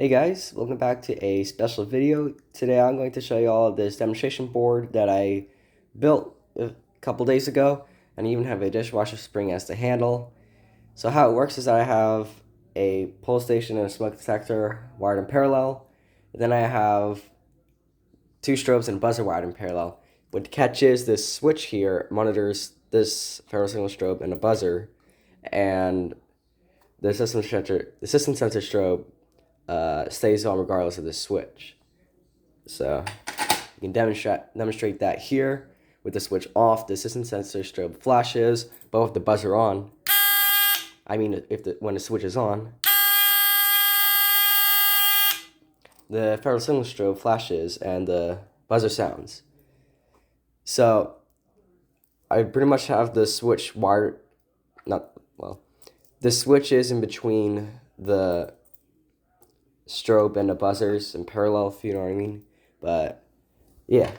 Hey guys, welcome back to a special video. Today I'm going to show you all of this demonstration board that I built a couple days ago, and I even have a dishwasher spring as the handle. So how it works is that I have a pull station and a smoke detector wired in parallel. And then I have two strobes and a buzzer wired in parallel. What catches this switch here monitors this ferrule signal strobe and a buzzer, and the system sensor strobe stays on regardless of the switch. So you can demonstrate that here with the switch off. The system sensor strobe flashes, but with the buzzer on, I mean when the switch is on, the ferrule signal strobe flashes and the buzzer sounds. So I pretty much have the switch wired, the switch is in between the strobe and the buzzers in parallel, if you know what I mean. But yeah.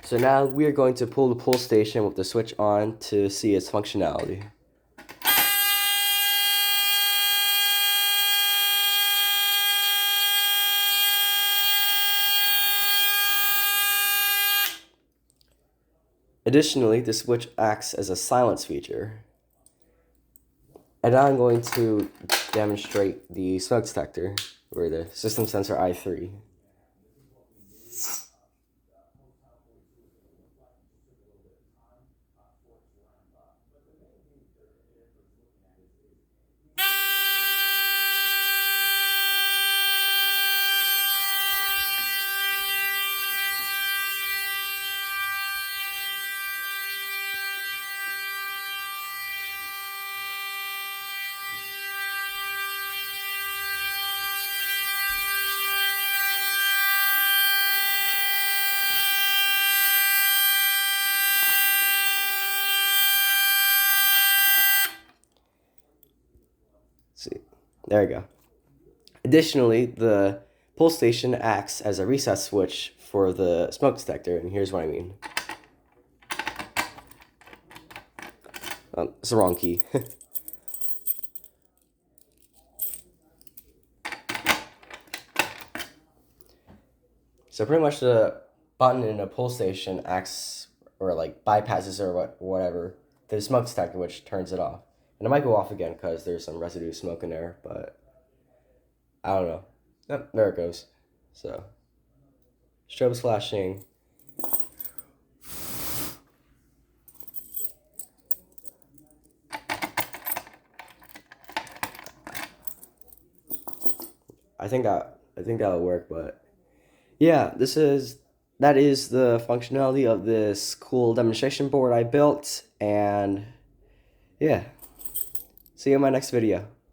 So now we are going to pull the pull station with the switch on to see its functionality. Additionally, the switch acts as a silence feature. And now I'm going to demonstrate the smoke detector, or the system sensor I3. See, there we go. Additionally, the pull station acts as a reset switch for the smoke detector, and here's what I mean. It's the wrong key. So pretty much the button in the pull station acts, or like bypasses or whatever, the smoke detector, which turns it off. And it might go off again because there's some residue smoke in there, but I don't know. Yep, there it goes. So, strobe's flashing. I think that'll work, but yeah, that is the functionality of this cool demonstration board I built, and yeah. See you in my next video.